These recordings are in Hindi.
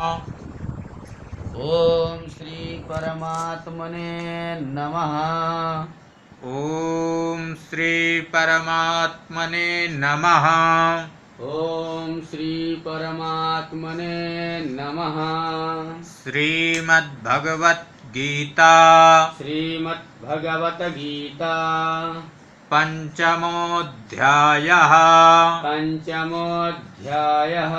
ओम श्री परमात्मने नमः। ओम श्री परमात्मने नमः। ओम श्री परमात्मने नमः। श्रीमद्भगवत गीता श्रीमद्भगवत गीता पंचमोऽध्यायः। पंचमोऽध्यायः।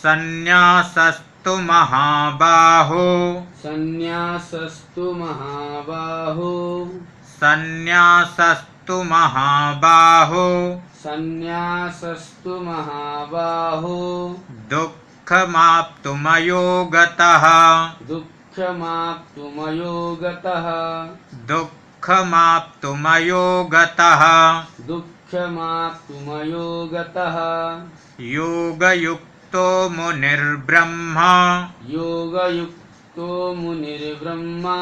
सन्न्यासस्तु महाबाहो संन्यासस्तु महाबाहो सन्न्यासस्तु महाबाहो संन्यासस्तु महाबाहो दुःखमाप्तुमयो गतः दुःखमाप्तुमयो गतः दुःखमाप्तुमयो गतः दुःखमाप्तुमयो गतः योगयुक्तो मुनिर्ब्रह्मा योगयुक्तो मुनिर्ब्रह्मा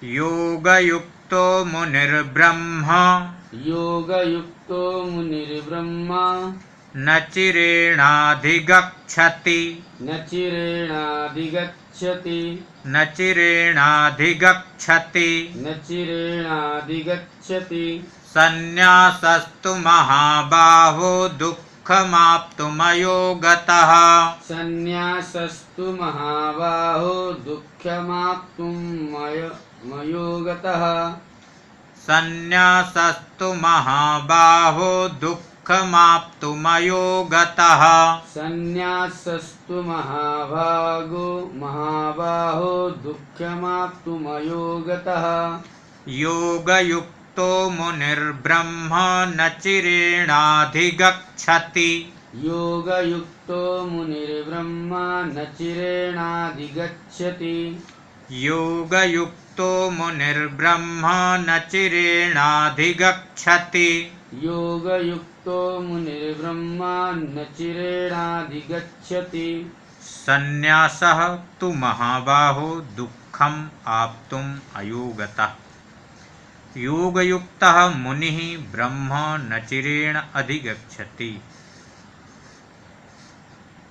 योगयुक्तो मुनिर्ब्रह्मा योगयुक्तो मुनिर्ब्रह्मा न चिरेणाधिगच्छति न चिरेणाधिगच्छति न चिरेणाधिगच्छति न चिरेणाधिगच्छति सन्न्यासस्तु महाबाहो दुःखमाप्तुमयो गतः संन्यासस्तु महाबाहो दुःखमाप्तुमयो गतः सन्न्यासस्तु महाबाहो दुःखमाप्तुमयो गतः संन्यासस्तु महाबाहो दुःखमाप्तुमयो गतः योगयुक्तो मुनिर्ब्रह्मा न चिरेणाधिगच्छति योगयुक्तो मुनिर्ब्रह्मा न चिरेणाधिगच्छति योगयुक्तो मुनिर्ब्रह्मा न चिरेणाधिगच्छति योगयुक्तो मुनिर्ब्रह्मा न चिरेणाधिगच्छति सन्न्यासः तु महाबाहो दुःखम् आप्तुम् अयोगतः योगयुक्तः मुनिः ब्रह्म न चिरेण अधिगच्छति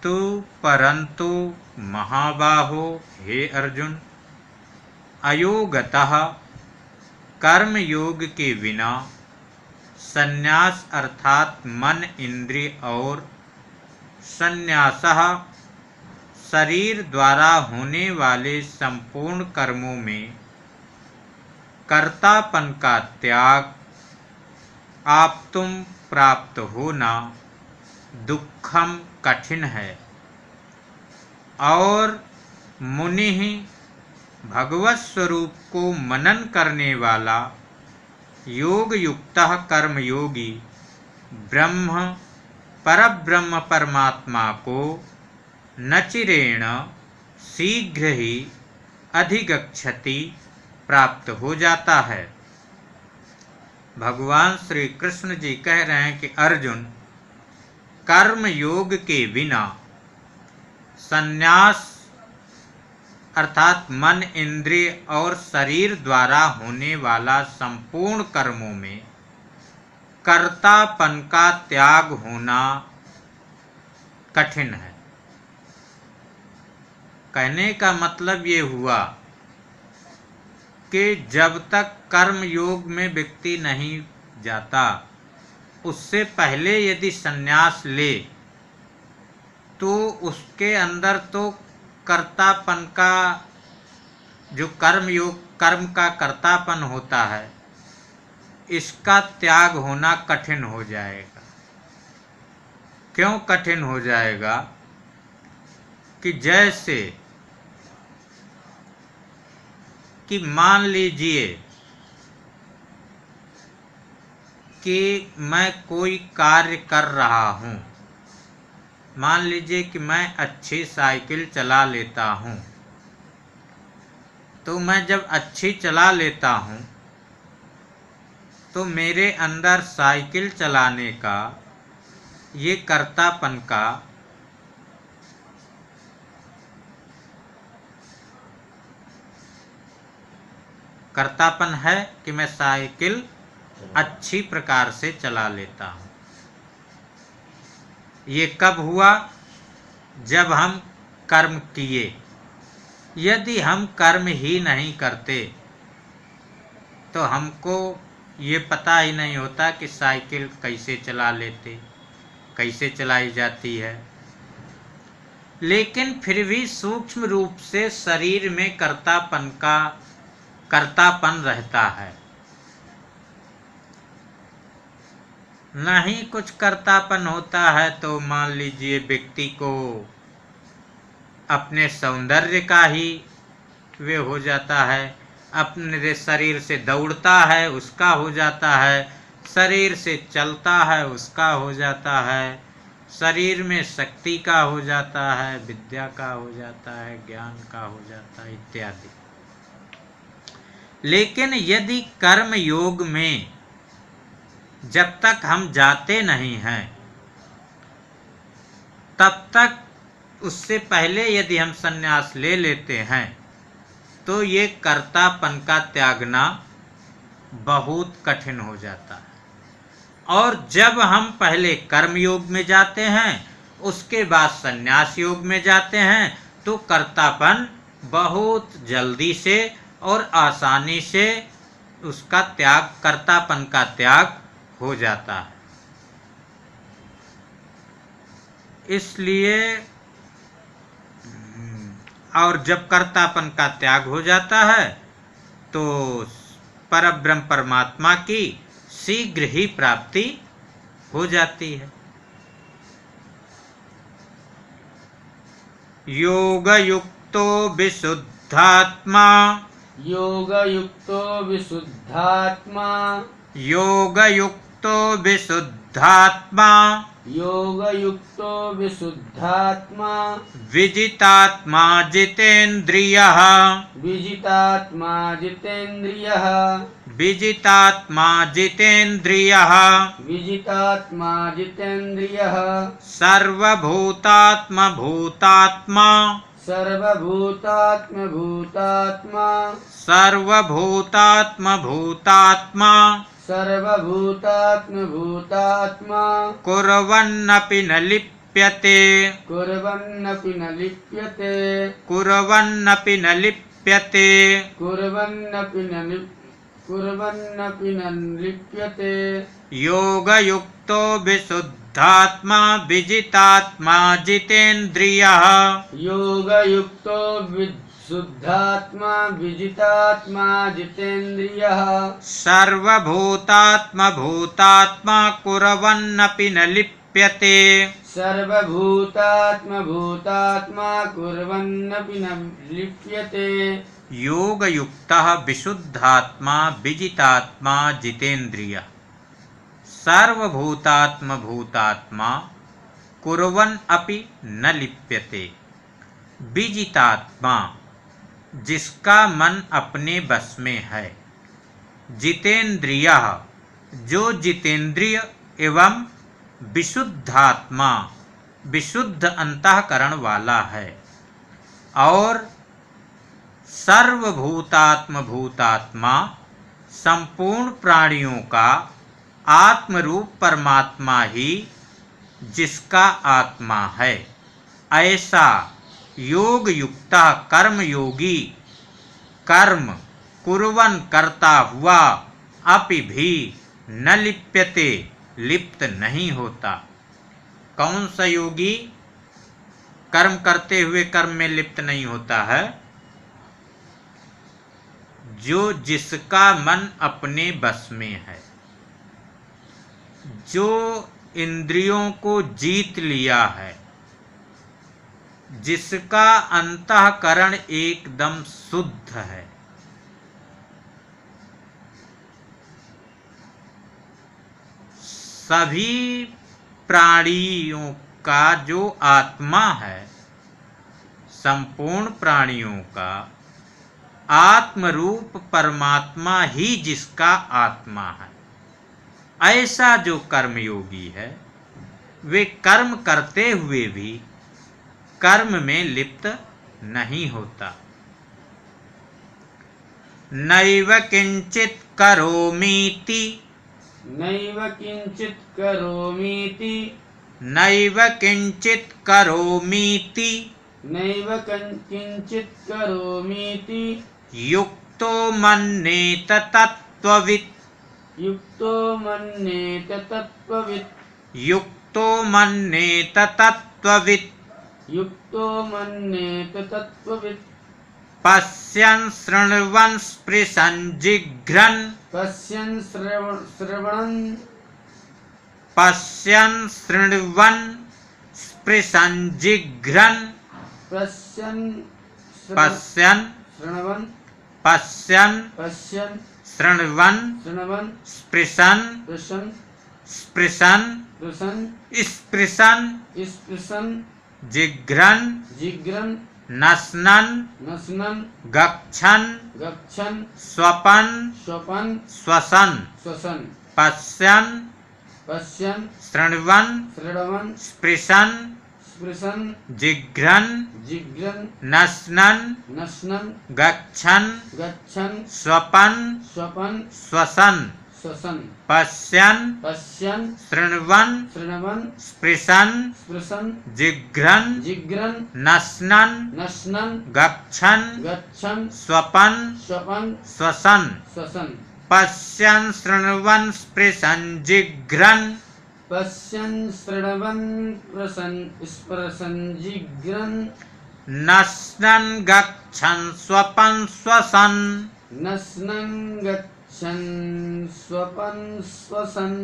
तु परंतु महाबाहो हे अर्जुन अयोगतः कर्म योग के बिना संन्यास अर्थात मन इंद्रिय और संन्यासः शरीर द्वारा होने वाले संपूर्ण कर्मों में कर्तापन का त्याग आप्तुम प्राप्त होना दुखम कठिन है और मुनि भगवत स्वरूप को मनन करने वाला योग युक्त कर्मयोगी ब्रह्म परब्रह्म परमात्मा को न चिरेण शीघ्र ही अधिगच्छति प्राप्त हो जाता है। भगवान श्री कृष्ण जी कह रहे हैं कि अर्जुन कर्म योग के बिना संन्यास अर्थात मन इंद्रिय और शरीर द्वारा होने वाला संपूर्ण कर्मों में कर्तापन का त्याग होना कठिन है। कहने का मतलब ये हुआ कि जब तक कर्म योग में व्यक्ति नहीं जाता उससे पहले यदि संन्यास ले तो उसके अंदर तो कर्तापन का जो कर्म का कर्तापन होता है इसका त्याग होना कठिन हो जाएगा। क्यों कठिन हो जाएगा कि जैसे कि मान लीजिए कि मैं कोई कार्य कर रहा हूँ, मान लीजिए कि मैं अच्छी साइकिल चला लेता हूँ, तो मैं जब अच्छी चला लेता हूँ तो मेरे अंदर साइकिल चलाने का ये कर्तापन का कर्तापन है कि मैं साइकिल अच्छी प्रकार से चला लेता हूँ। ये कब हुआ? जब हम कर्म किए। यदि हम कर्म ही नहीं करते तो हमको ये पता ही नहीं होता कि साइकिल कैसे चला लेते, कैसे चलाई जाती है। लेकिन फिर भी सूक्ष्म रूप से शरीर में कर्तापन रहता है। नहीं कुछ कर्तापन होता है तो मान लीजिए व्यक्ति को अपने सौंदर्य का ही वे हो जाता है, अपने शरीर से दौड़ता है उसका हो जाता है, शरीर से चलता है उसका हो जाता है, शरीर में शक्ति का हो जाता है, विद्या का हो जाता है, ज्ञान का हो जाता है इत्यादि। लेकिन यदि कर्म योग में जब तक हम जाते नहीं हैं तब तक, उससे पहले यदि हम संन्यास ले लेते हैं तो ये कर्तापन का त्यागना बहुत कठिन हो जाता है। और जब हम पहले कर्म योग में जाते हैं उसके बाद संन्यास योग में जाते हैं तो कर्तापन बहुत जल्दी से और आसानी से उसका त्याग, कर्तापन का त्याग हो जाता है। इसलिए और जब कर्तापन का त्याग हो जाता है तो परब्रह्म परमात्मा की शीघ्र ही प्राप्ति हो जाती है। योग युक्तो विशुद्धात्मा, योग युक्तो विशुद्धात्मा, योग युक्तो विशुद्धात्मा, योग युक्तो विशुद्धात्मा, विजितात्मा जितेन्द्रियः, विजितात्मा जितेन्द्रियः, विजितात्मा जितेन्द्रियः, विजितात्मा जितेन्द्रियः, सर्वभूतात्म भूतात्मा, सर्वभूतात्म भूतात्मा, सर्वभूतात्म भूतात्मा, सर्वभूतात्म भूतात्मा, कुर्वन्नपि न लिप्यते, कुर्वन्नपि न लिप्यते, कुर्वन्नपि न लिप्यते, कुर्वन्नपि न लिप्यते। योगयुक्तो विशुद्धात्मा विजितात्मा जितेन्द्रियः, योगयुक्तो विशुद्धात्मा विजितात्मा जितेन्द्रियः, सर्वभूतात्म भूतात्मा कुर्वन्नपि न लिप्यते, सर्वभूतात्म भूतात्मा कुर्वन्नपि न लिप्यते। योगयुक्तः विशुद्धात्मा विजितात्मा जितेन्द्रियः, सर्वभूतात्म भूतात्मा कुर्वन् अपि न लिप्यते। विजितात्मा जिसका मन अपने बस में है, जितेन्द्रियः जो जितेन्द्रिय एवं विशुद्धात्मा विशुद्ध अंतःकरण वाला है, और सर्वभूतात्म भूतात्मा संपूर्ण प्राणियों का आत्मरूप परमात्मा ही जिसका आत्मा है, ऐसा योग युक्ता कर्म योगी कर्म कुर्वन् करता हुआ अपि भी न लिप्यते लिप्त नहीं होता। कौन सा योगी कर्म करते हुए कर्म में लिप्त नहीं होता है? जो जिसका मन अपने बस में है, जो इंद्रियों को जीत लिया है, जिसका अंतःकरण एकदम शुद्ध है, सभी प्राणियों का जो आत्मा है, संपूर्ण प्राणियों का आत्मरूप परमात्मा ही जिसका आत्मा है, ऐसा जो कर्मयोगी है वे कर्म करते हुए भी कर्म में लिप्त नहीं होता। नैव किंचित करोमीति नैव किञ्चित् करोमीति नैव किंचित करोमीति नैव किञ्चित् करोमीति युक्तो मन्येत तत्त्ववित् युक्तो मन्येत तत्त्ववित् युक्तो मन्येत तत्त्ववित् युक्तो मन्येत तत्त्ववित् पश्यन् शृण्वन् स्पृशन् जिघ्रन् पश्यन् श्रवणन् पश्यन् शृण्वन् स्पृशन् जिघ्रन् पश्यन् पश्यन् शृण्वन् पश्यन् पश्यन् शृण्वन् शृण्वन् स्पृशन् पश्यन् स्पृशन् पृशन् स्पृशन् स्पृशन् जिघ्रन् जिघ्रन् नश्नन् नश्नन् गच्छन् गच्छन् स्वपन् स्वपन् श्वसन् श्वसन् पश्यन् पश्यन् शृण्वन् शृण्वन् स्पृशन् स्पृशन् जिघ्रन् जिघ्रन् नश्नन् नश्नन् गच्छन् गच्छन् स्वपन् स्वपन् श्वसन् श्वसन् पश्यन् पश्यन् शृण्वन् शृण्वन् स्पृशन् स्पृशन् जिघ्रन् जिघ्रन् नश्नन् नश्नन् गच्छन् गच्छन् स्वपन् स्वपन् श्वसन् श्वसन् पश्यन् शृण्वन् स्पृशन् जिघ्रन् पश्यन् शृण्वन् स्पृशन् जिघ्रन् नश्नन् गच्छन् स्वपन् श्वसन् नश्नन् गच्छन् स्वपन् श्वसन्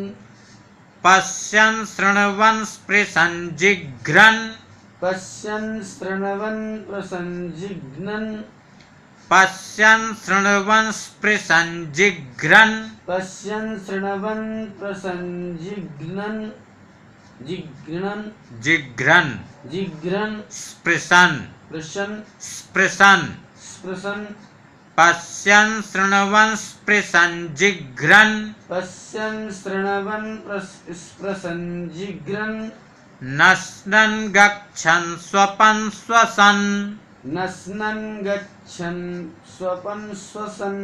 पश्यन् शृण्वन् स्पृशन् जिघ्रन् पश्यन् शृण्वन् जिघ्रन् पश्यन् शृण्वन् स्पृशन् जिघ्रन् पश्यन् शृण्वन् जिघ्रन् जिघ्रन् जिघ्रन् जिघ्रन् स्पृशन् पृशन् स्पृशन् स्पृशन् पश्यन् शृण्वन् स्पृशन् जिघ्रन् पश्यन् शृण्वन् स्पृशन् जिघ्रन् नश्नन् गच्छन् स्वपन् श्वसन् नश्नन् गच्छन् स्वपन् श्वसन्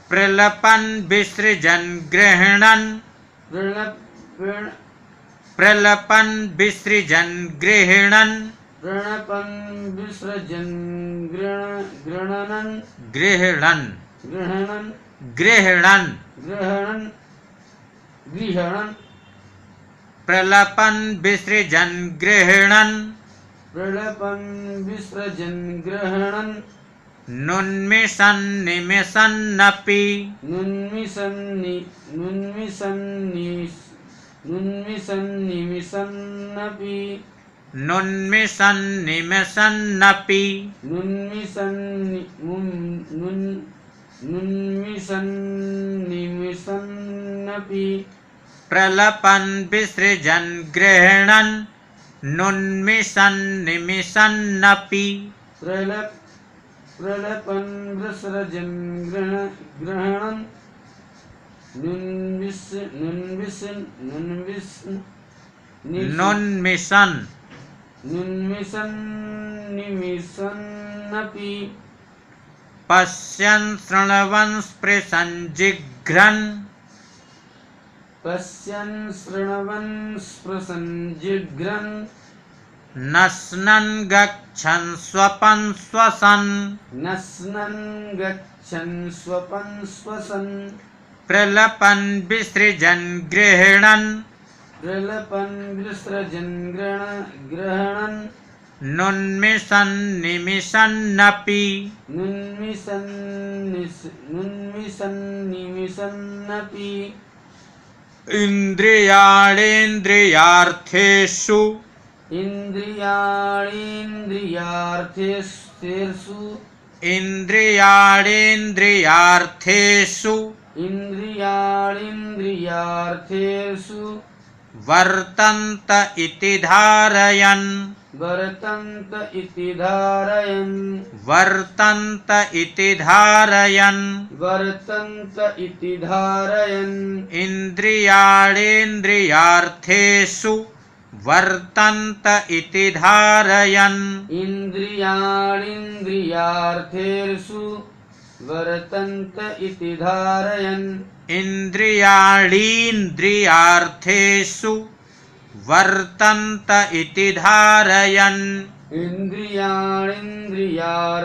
प्रलपन् विसृजन् गृह्णन् प्रलपन् विसृजन् गृह्णन् प्रणपन् विसृजन् गृह्णन् गृह्णन् गृह्णन् गृह्णन् गृह्णन् गृह्णन् प्रलपन् विसृजन् गृह्णन् प्रलपन् विसृजन् गृह्णन् नुन्मिषन् निमिषन्नपि नुन्मिषन्निमिषन्नपि नुन्मिषन् निमिषन्नपि नुन्मिषन्निमिषन्नपि प्रलपन् विसृजन् गृह्णन् नुन्मिषन् निमिषन्नपि प्रलपन् विसृजन् गृह्णन् नुन्मिषन् निमिषन्नपि पश्यन् शृण्वन् स्पृशन् जिघ्रन् पश्यन् शृण्वन् स्पृशन् जिघ्रन् नश्नन् गच्छन् स्वपन् श्वसन् नश्नन् गच्छन् स्वपन् श्वसन् प्रलपन् विसृजन् गृह्णन् प्रलपन् विसृजन् गृह्णन् नुन्मिषन् निमिषन्नपि नुन्मिषन्निमिषन्नपि इन्द्रियाणेन्द्रियार्थेषु इन्द्रियाणेन्द्रियार्थेषु इन्द्रियाणेन्द्रियार्थेषु इन्द्रियाणेन्द्रियार्थेषु वर्तन्त इति धारयन् वर्तन्त इति धारयन् वर्तन्त इति धारयन् वर्तन्त इति धारयन् इन्द्रियाणेन्द्रियार्थेषु वर्तन्त इति धारयन् इन्द्रियाणेन्द्रियार्थेषु वर्तन्त इति धारयन् इंद्रियाणीन्द्रियार्थेषु वर्तन्त इति धारयन्।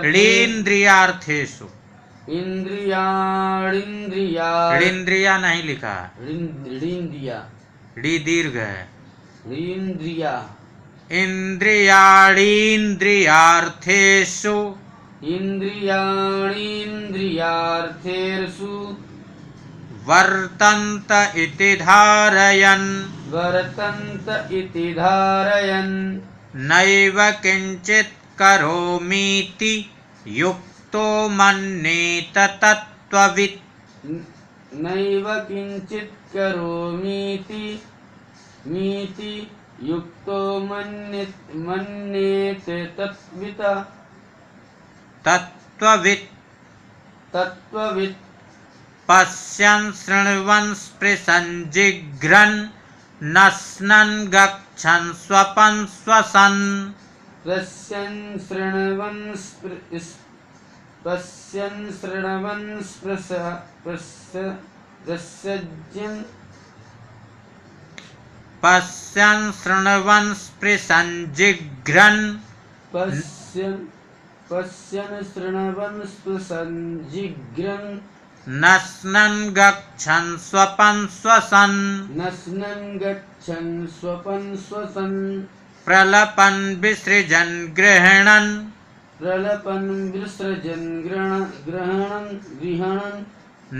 लीन्द्रियार्थेषु, लीन्द्रिया नहीं लिखा, ली दीर्घ है। इंद्रियाणीन्द्रियार्थेषु वर्तन्त इति धारयन्। नैव किञ्चित् करोमीति युक्तो मन्येत तत्त्ववित्। नैव किञ्चित् करोमीति युक्तो मन्येत तत्त्ववित्। पश्यन् शृण्वन् स्पृशन् जिघ्रन् नश्नन् गच्छन् स्वपन् श्वसन्। पश्यन् शृण्वन् पश्यन् शृण्वन् स्पृशन् जिघ्रन् नश्नन् गच्छन् स्वपन् श्वसन्। प्रलपन् विसृजन् गृह्णन्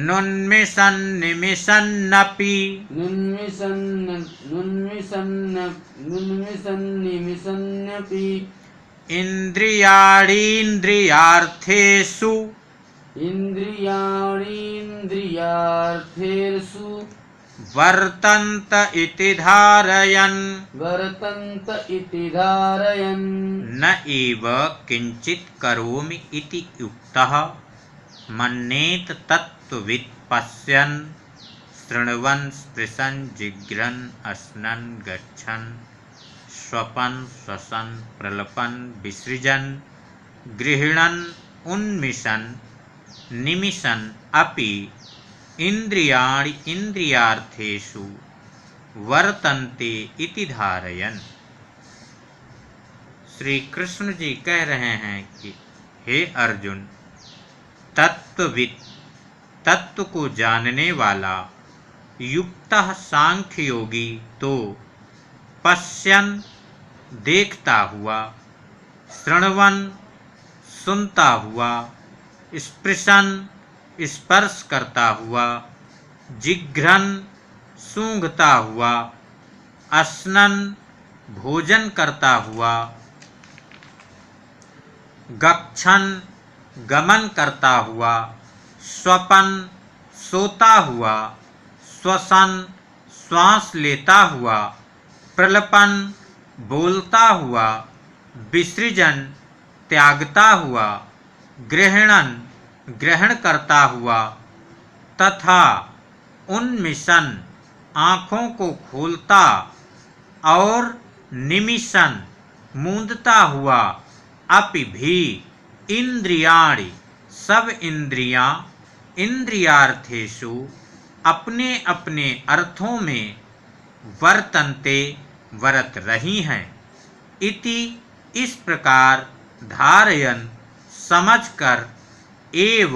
नुन्मिषन् निमिषन्नपि। इंद्रियाणीन्द्रियार्थेषु वर्तन्त इति धारयन्। न एव किञ्चित् करोमि इति युक्तः मन्येत तत्त्ववित्। पश्यन् शृण्वन् स्पृशन् जिघ्रन् अश्नन् गच्छन् स्वपन् श्वसन् प्रलपन् विसृजन् गृह्णन् उन्मिषन् निमिषन् अपि। इंद्रियाणि इंद्रियार्थेषु वर्तन्ते इति धारयन्। श्री कृष्ण जी कह रहे हैं कि हे अर्जुन, तत्त्ववित्, तत्व को जानने वाला युक्तः सांख्य योगी तो पश्यन् देखता हुआ, शृण्वन् सुनता हुआ, स्पृशन् स्पर्श करता हुआ, जिघ्रन् सूंघता हुआ, अश्नन् भोजन करता हुआ, गच्छन् गमन करता हुआ, स्वपन् सोता हुआ, श्वसन् श्वास लेता हुआ, प्रलपन् बोलता हुआ, विसृजन त्यागता हुआ, गृह्णन् ग्रहण करता हुआ तथा उन्मिषन् आँखों को खोलता और निमिषन् मूंदता हुआ, अपि भी इंद्रियाणि सब इंद्रियां इंद्रियार्थेषु अपने अपने अर्थों में वर्तन्ते वर्त रही हैं। इति इस प्रकार धारयन् समझकर एव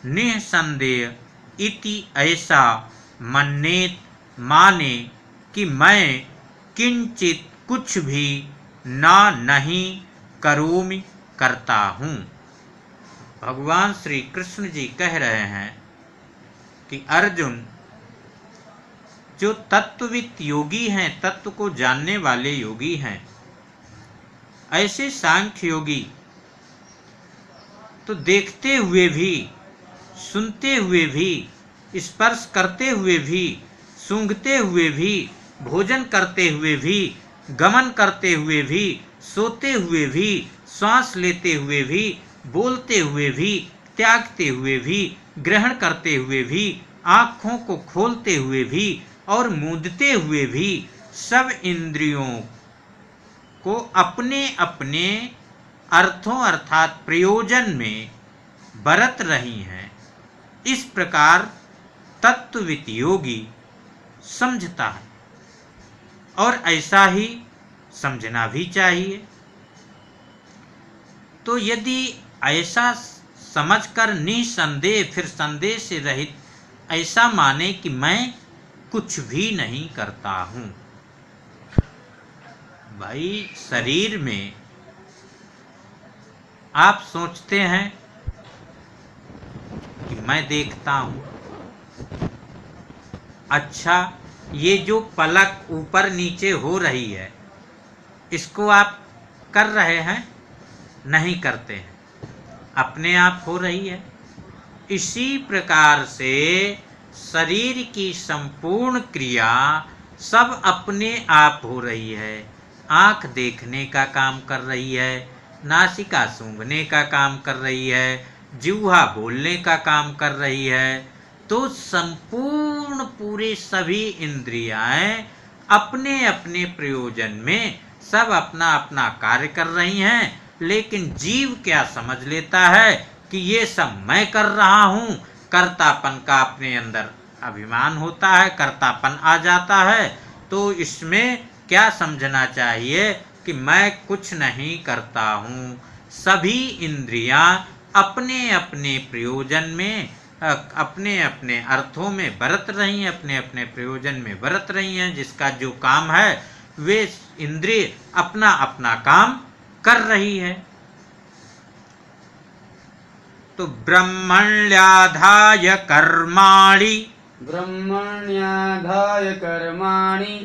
निःसंदेह इति ऐसा मन्येत माने कि मैं किंचित कुछ भी नहीं करोमि करता हूँ। भगवान श्री कृष्ण जी कह रहे हैं कि अर्जुन, जो तत्ववित् योगी हैं, तत्व को जानने वाले योगी हैं, ऐसे सांख्य योगी तो देखते हुए भी, सुनते हुए भी, स्पर्श करते हुए भी, सूंघते हुए भी, भोजन करते हुए भी, गमन करते हुए भी, सोते हुए भी, श्वास लेते हुए भी, बोलते हुए भी, त्यागते हुए भी, ग्रहण करते हुए भी, आँखों को खोलते हुए भी और मूंदते हुए भी सब इंद्रियों को अपने अपने अर्थों अर्थात प्रयोजन में बरत रही हैं। इस प्रकार तत्वविद योगी समझता है, और ऐसा ही समझना भी चाहिए। तो यदि ऐसा समझकर निसंदेह, फिर संदेह से रहित ऐसा माने कि मैं कुछ भी नहीं करता हूं। भाई, शरीर में आप सोचते हैं कि मैं देखता हूं। अच्छा, ये जो पलक ऊपर नीचे हो रही है, इसको आप कर रहे हैं? नहीं करते हैं, अपने आप हो रही है। इसी प्रकार से शरीर की संपूर्ण क्रिया सब अपने आप हो रही है। आँख देखने का काम कर रही है, नासिका सूंघने का काम कर रही है, जिह्वा बोलने का काम कर रही है। तो संपूर्ण पूरे सभी इंद्रियाएं अपने अपने प्रयोजन में सब अपना अपना कार्य कर रही हैं। लेकिन जीव क्या समझ लेता है कि ये सब मैं कर रहा हूँ। कर्तापन का अपने अंदर अभिमान होता है, कर्तापन आ जाता है। तो इसमें क्या समझना चाहिए कि मैं कुछ नहीं करता हूँ। सभी इंद्रियां अपने अपने प्रयोजन में, अपने अपने अर्थों में बरत रही हैं, अपने अपने प्रयोजन में बरत रही हैं। जिसका जो काम है वे इंद्रिय अपना अपना काम कर रही है। तो ब्रह्मण्याधाय कर्माणि, ब्रह्मण्याधाय कर्माणि,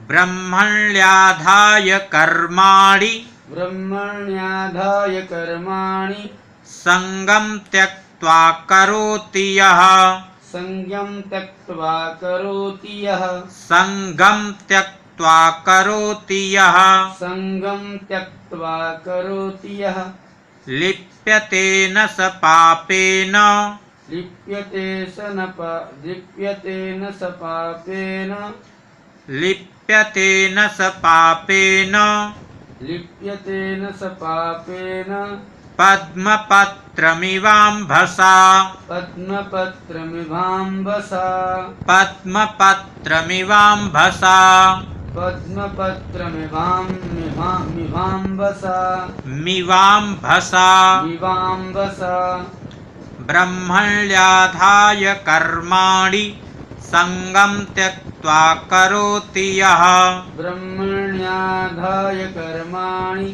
ब्रह्मण्याधाय कर्माणि, ब्रह्मण्याधाय कर्माणि, संगम त्यक्त्वा करोति यः, संयम त्यक्त्वा करोति यः, संगम त्यक्त्वा करोति यः, संगम त्यक्त्वा करोति यः, लिप्यते न स पापेन, लिप्यते न स पापेन, लिप्यते न स पापेन, लिप्यते न स पापेन, पद्मपत्रमिवाम्भसा, पद्मपत्रमिवाम्भसा, पद्मपत्रमिवाम्भसा, पद्मपत्रमिवाम्भसा, मिवाम्भसा, मिवाम्भसा, ब्रह्मण्याधाय कर्माणि संगम त्यक्त्वा करोति यः, ब्रह्मण्याधाय कर्माणि,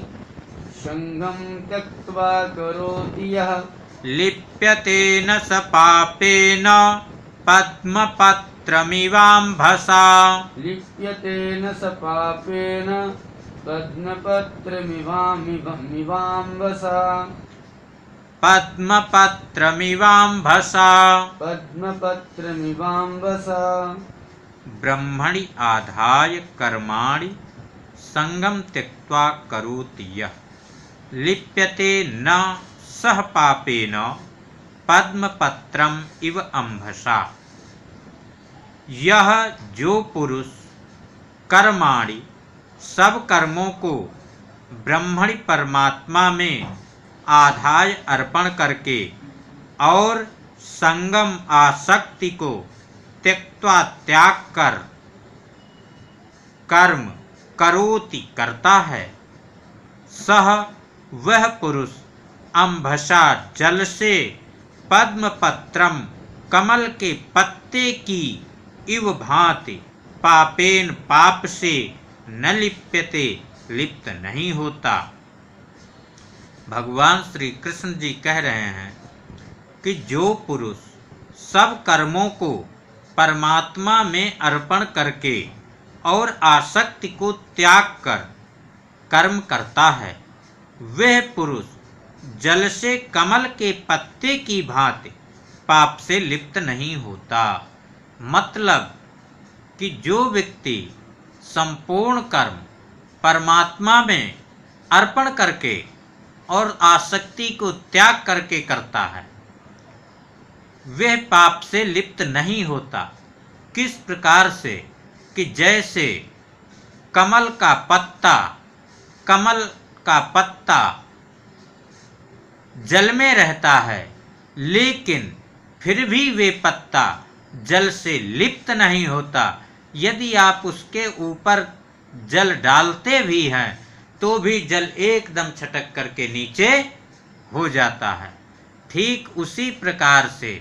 संगम त्यक्त्वा करोति यः, लिप्यते न स पापेन, पद्मपत्रमिवाम्भसा, लिप्यते न स पापेन, पद्मपत्रमिवाम्भसा, पद्मपत्रमिवाम्भसा, पद्मपत्रमिवाम्भसा, ब्रह्मणि आधाय कर्माणि संगम त्यक्त्वा करोति यः, लिप्यते न सह पापेन, पद्मपत्रम इव अम्भसा। यह जो पुरुष कर्माणि सब कर्मों को ब्रह्मणि परमात्मा में आधाय अर्पण करके और संगम आसक्ति को त्यक्त्वा त्याग कर कर्म करोति करता है, सह वह पुरुष अम्भसा जल से पद्मपत्रम कमल के पत्ते की इव भांति पापेन पाप से न लिप्यते लिप्त नहीं होता। भगवान श्री कृष्ण जी कह रहे हैं कि जो पुरुष सब कर्मों को परमात्मा में अर्पण करके और आसक्ति को त्याग कर कर्म करता है, वह पुरुष जल से कमल के पत्ते की भांति पाप से लिप्त नहीं होता। मतलब कि जो व्यक्ति संपूर्ण कर्म परमात्मा में अर्पण करके और आसक्ति को त्याग करके करता है, वह पाप से लिप्त नहीं होता। किस प्रकार से कि जैसे कमल का पत्ता जल में रहता है, लेकिन फिर भी वे पत्ता जल से लिप्त नहीं होता, यदि आप उसके ऊपर जल डालते भी हैं तो भी जल एकदम छटक करके नीचे हो जाता है। ठीक उसी प्रकार से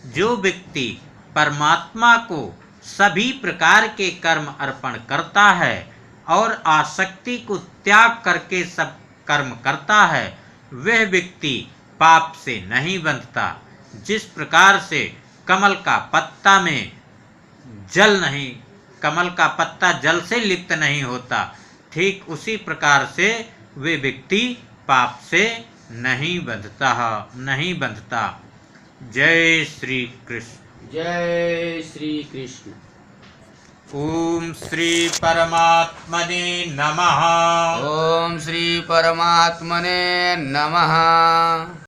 जो व्यक्ति परमात्मा को सभी प्रकार के कर्म अर्पण करता है और आसक्ति को त्याग करके सब कर्म करता है, वह व्यक्ति पाप से नहीं बंधता। जिस प्रकार से कमल का पत्ता में जल नहीं, कमल का पत्ता जल से लिप्त नहीं होता, ठीक उसी प्रकार से वे व्यक्ति पाप से नहीं बंधता। जय श्री कृष्ण। जय श्री कृष्ण। ओम श्री परमात्मने नमः। ओम श्री परमात्मने नमः।